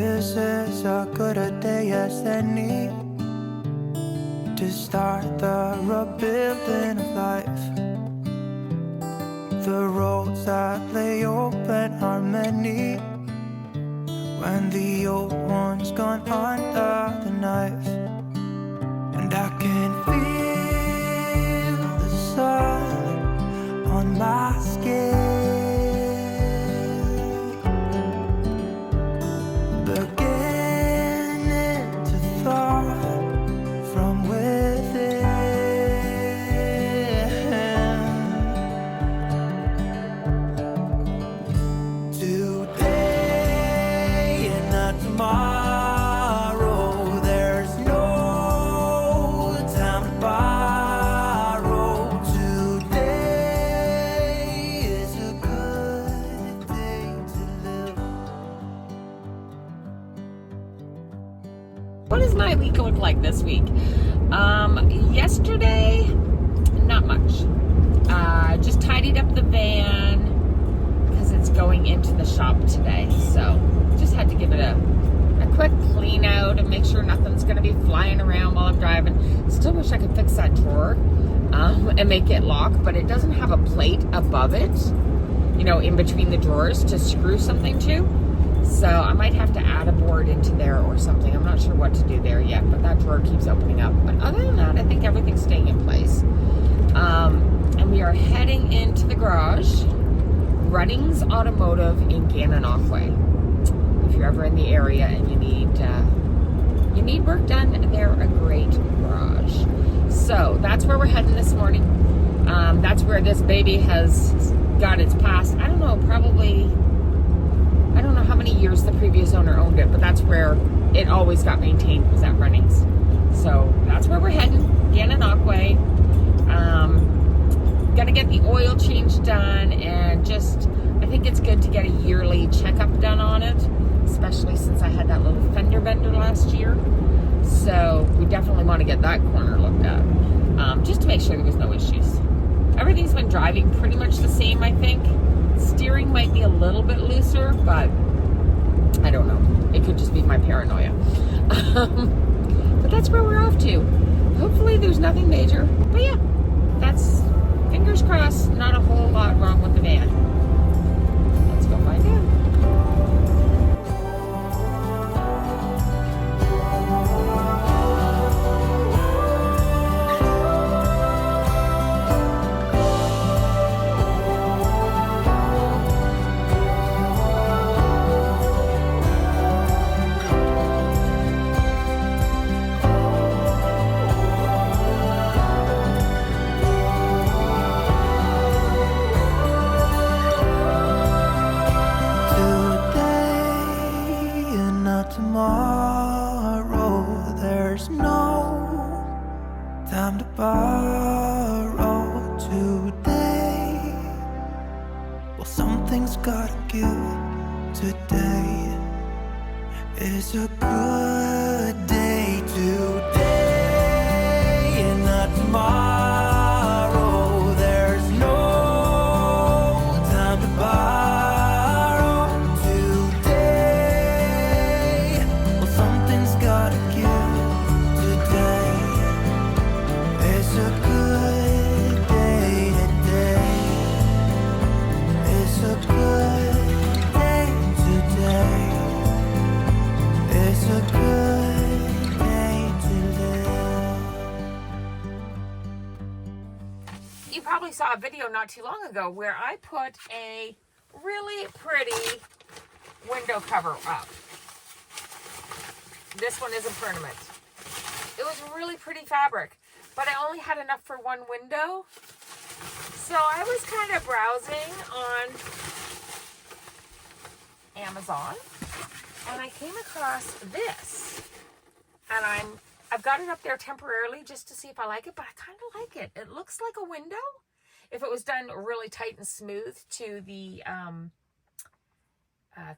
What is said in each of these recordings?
This is as good a day as any to start the rebuilding of life. The roads that lay open are many when the old one's gone under the knife. And I can feel the sun on my skin, beginning to thaw from within. Today and not tomorrow, there's no time to borrow. Today is a good day to live. What does my week look like this week? Yesterday, not much. Just tidied up the van because it's going into the shop today. So just had to give it a quick clean out and make sure nothing's going to be flying around while I'm driving. Still wish I could fix that drawer and make it lock, but it doesn't have a plate above it, you know, in between the drawers to screw something to. So I might have to add a board into there or something. I'm not sure what to do there yet, but that drawer keeps opening up. But other than that, I think everything's staying in place. And we are heading into the garage, Runnings Automotive in Gananoque Way. If you're ever in the area and you need work done, they're a great garage. So that's where we're heading this morning. That's where this baby has got its past. I don't know how many years the previous owner owned it, but that's where it always got maintained, was at Runnings. So that's where we're heading, Gananoque Way. Got to get the oil change done, and just, I think it's good to get a yearly checkup done on it, especially since I had that little fender bender last year. So we definitely want to get that corner looked at, just to make sure there was no issues. Everything's been driving pretty much the same, I think. Steering might be a little bit looser, but I don't know. It could just be my paranoia. But that's where we're off to. Hopefully there's nothing major. But yeah, that's, fingers crossed, not a whole lot wrong with the van. Let's go find out. Tomorrow, there's no time to borrow. Today, well, something's gotta give. Today is a good day. Today and not tomorrow, there's no time to borrow. You probably saw a video not too long ago where I put a really pretty window cover up. This one isn't permanent. It was really pretty fabric, but I only had enough for one window. So I was kind of browsing on Amazon, and I came across this, and I've got it up there temporarily just to see if I like it, but I kind of like it. It looks like a window. If it was done really tight and smooth to the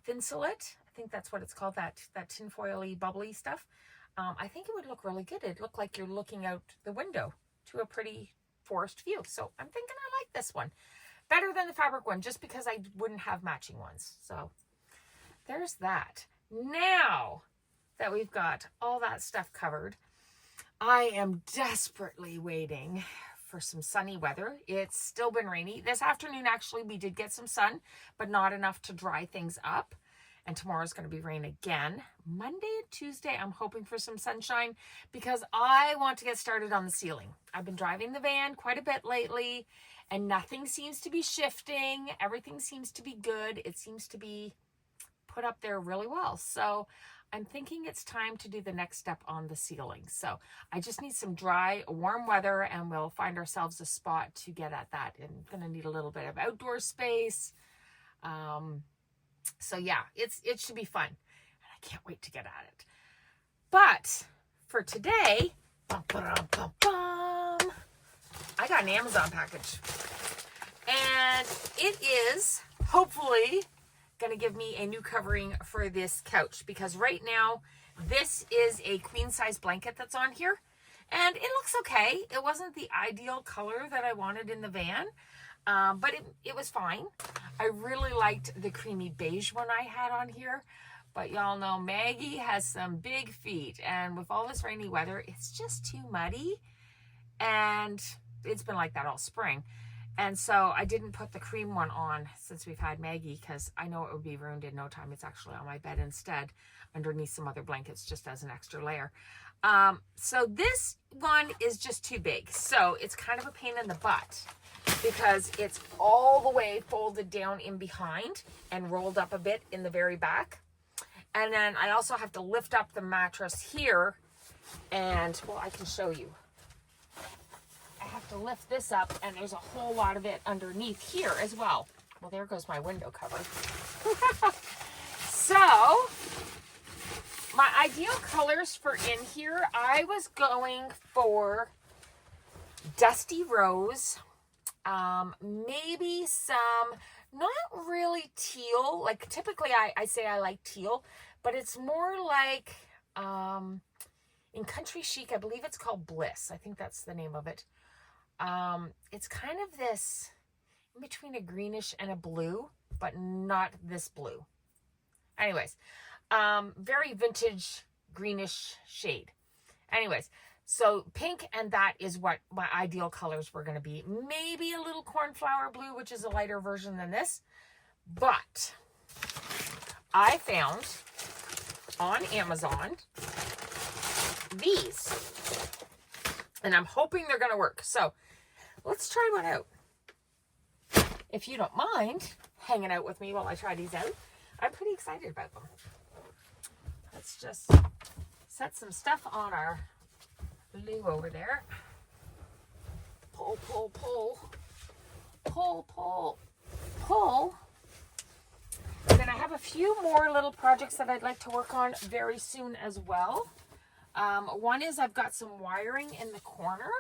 Thinsulate, I think that's what it's called, that tinfoily bubbly stuff, I think it would look really good. It'd look like you're looking out the window to a pretty forest view. So I'm thinking I like this one better than the fabric one, just because I wouldn't have matching ones. So there's that. now that we've got all that stuff covered, I am desperately waiting for some sunny weather. It's still been rainy. This afternoon, actually, we did get some sun, but not enough to dry things up. And tomorrow's going to be rain again. Monday and Tuesday, I'm hoping for some sunshine because I want to get started on the ceiling. I've been driving the van quite a bit lately and nothing seems to be shifting. Everything seems to be good. It seems to be put up there really well. So I'm thinking it's time to do the next step on the ceiling. So I just need some dry, warm weather and we'll find ourselves a spot to get at that. And I'm going to need a little bit of outdoor space. So yeah, it should be fun. And I can't wait to get at it. But for today, I got an Amazon package. And it is hopefully going to give me a new covering for this couch. Because right now, this is a queen size blanket that's on here. And it looks okay. It wasn't the ideal color that I wanted in the van. But it was fine. I really liked the creamy beige one I had on here. But y'all know Maggie has some big feet. And with all this rainy weather, it's just too muddy. And it's been like that all spring. And so I didn't put the cream one on since we've had Maggie because I know it would be ruined in no time. It's actually on my bed instead underneath some other blankets just as an extra layer. So this one is just too big. So it's kind of a pain in the butt because it's all the way folded down in behind and rolled up a bit in the very back. And then I also have to lift up the mattress here and, well, I can show you. I have to lift this up and there's a whole lot of it underneath here as well. Well, there goes my window cover. So, my ideal colors for in here, I was going for dusty rose, maybe some, not really teal, like typically I say I like teal, but it's more like, in Country Chic, I believe it's called Bliss. I think that's the name of it. It's kind of this, in between a greenish and a blue, but not this blue. Anyways, very vintage greenish shade. Anyways, so pink and that is what my ideal colors were going to be. Maybe a little cornflower blue, which is a lighter version than this. But I found on Amazon these. And I'm hoping they're going to work. So let's try one out. If you don't mind hanging out with me while I try these out, I'm pretty excited about them. Let's just set some stuff on our loo over there. Pull, pull, pull. Pull, pull, pull. And then I have a few more little projects that I'd like to work on very soon as well. One is I've got some wiring in the corner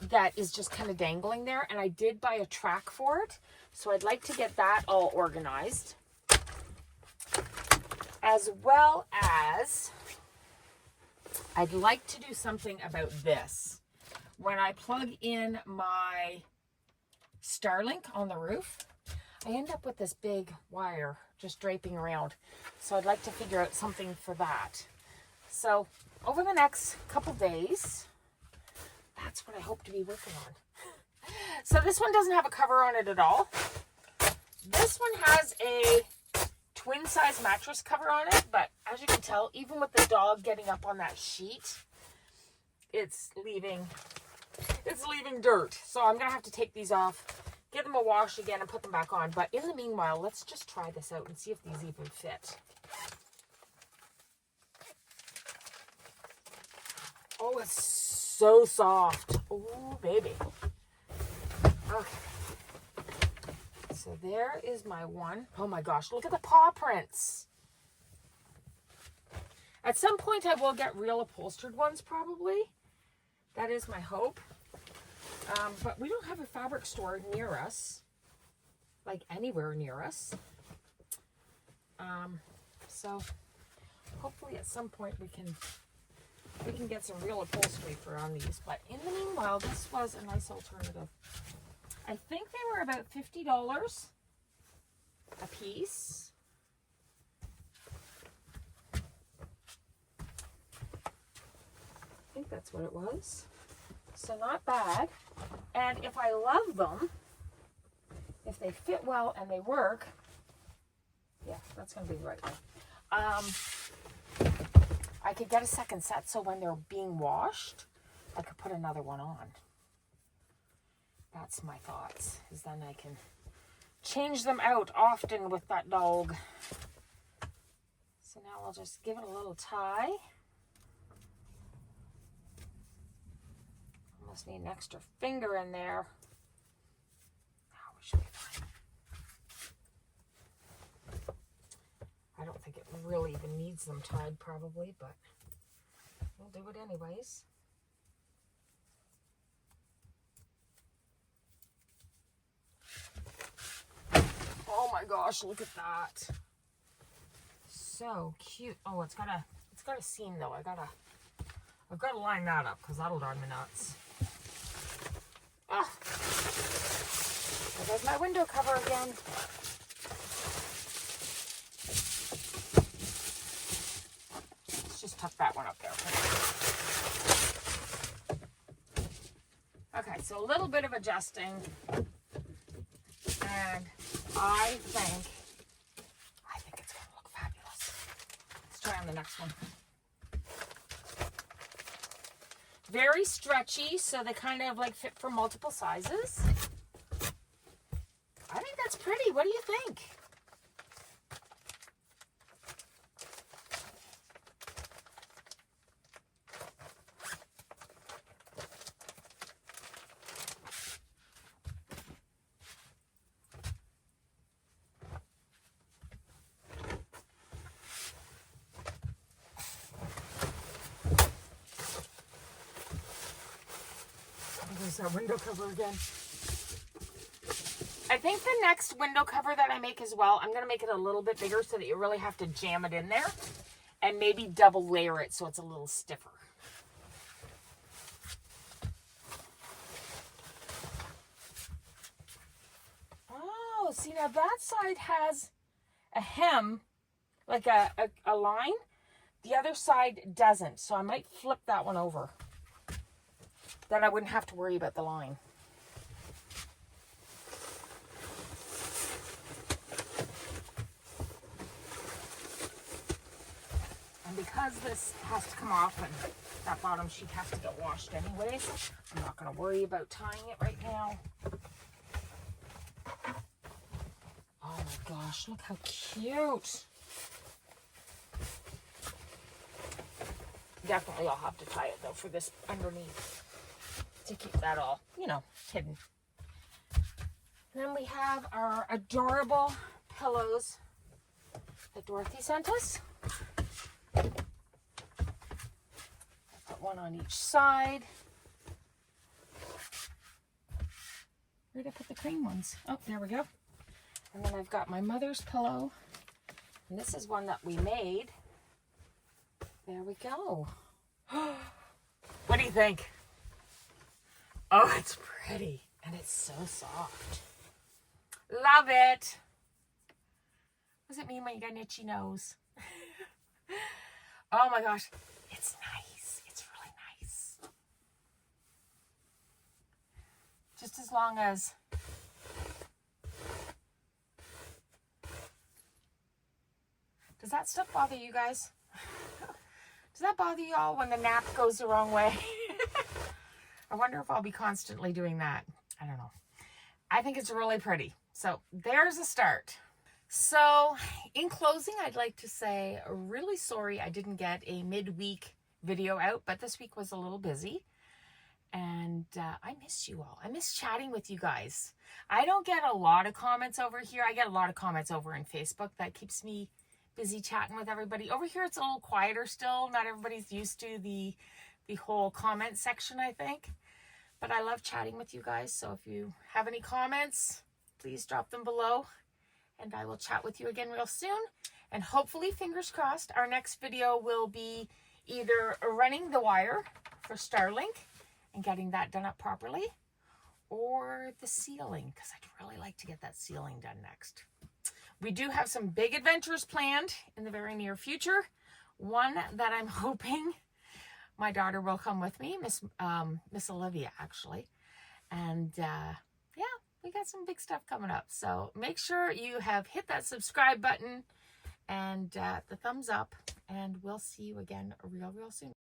that is just kind of dangling there. And I did buy a track for it. So I'd like to get that all organized. As well as I'd like to do something about this. When I plug in my Starlink on the roof, I end up with this big wire just draping around. So I'd like to figure out something for that. So over the next couple days, that's what I hope to be working on. So this one doesn't have a cover on it at all. This one has a twin size mattress cover on it, but as you can tell, even with the dog getting up on that sheet, it's leaving dirt. So I'm gonna have to take these off, give them a wash again and put them back on. But in the meanwhile, let's just try this out and see if these even fit. Oh, it's so soft. Oh, baby. Okay. So there is my one. Oh my gosh, look at the paw prints. At some point I will get real upholstered ones probably. That is my hope. But we don't have a fabric store near us. Like anywhere near us. So hopefully at some point we can get some real upholstery for on these. But in the meanwhile, this was a nice alternative. I think they were about $50 a piece. think that's what it was. So not bad. And if I love them, if they fit well and they work, yeah, that's going to be the right one. I could get a second set so when they're being washed, I could put another one on. That's my thoughts, is then I can change them out often with that dog. So now I'll just give it a little tie. Almost need an extra finger in there. Oh, we should be fine. I don't think it really even needs them tied probably, but we'll do it anyways. Oh my gosh, look at that. So cute. Oh, it's got a seam though. I've got to line that up because that'll drive me nuts. Ah, there goes my window cover again. Let's just tuck that one up there. Okay, so a little bit of adjusting, and I think it's gonna look fabulous. Let's try on the next one. Very stretchy, so they kind of like fit for multiple sizes. I think that's pretty. What do you think? There's that window cover again. I think the next window cover that I make as well, I'm going to make it a little bit bigger so that you really have to jam it in there and maybe double layer it so it's a little stiffer. Oh, see now that side has a hem, like a line. The other side doesn't, so I might flip that one over. Then I wouldn't have to worry about the line. And because this has to come off and that bottom sheet has to get washed anyways, I'm not going to worry about tying it right now. Oh my gosh, look how cute. Definitely I'll have to tie it though for this underneath to keep that all, you know, hidden. And then we have our adorable pillows that Dorothy sent us. I put one on each side. Where did I put the cream ones? Oh, there we go. And then I've got my mother's pillow. And this is one that we made. There we go. What do you think? Oh, it's pretty. And it's so soft. Love it. What does it mean when you got an itchy nose? Oh my gosh. It's nice. It's really nice. Just as long as... Does that stuff bother you guys? Does that bother you all when the nap goes the wrong way? I wonder if I'll be constantly doing that. I don't know. I think it's really pretty. So there's a start. So in closing, I'd like to say really sorry I didn't get a midweek video out, but this week was a little busy. And I miss you all. I miss chatting with you guys. I don't get a lot of comments over here. I get a lot of comments over in Facebook. That keeps me busy chatting with everybody. Over here, it's a little quieter still. Not everybody's used to the whole comment section, I think. But I love chatting with you guys. So if you have any comments, please drop them below. And I will chat with you again real soon. And hopefully, fingers crossed, our next video will be either running the wire for Starlink and getting that done up properly, or the ceiling, because I'd really like to get that ceiling done next. We do have some big adventures planned in the very near future. One that I'm hoping my daughter will come with me, Miss Olivia, actually. And yeah, we got some big stuff coming up. So make sure you have hit that subscribe button and the thumbs up, and we'll see you again real soon.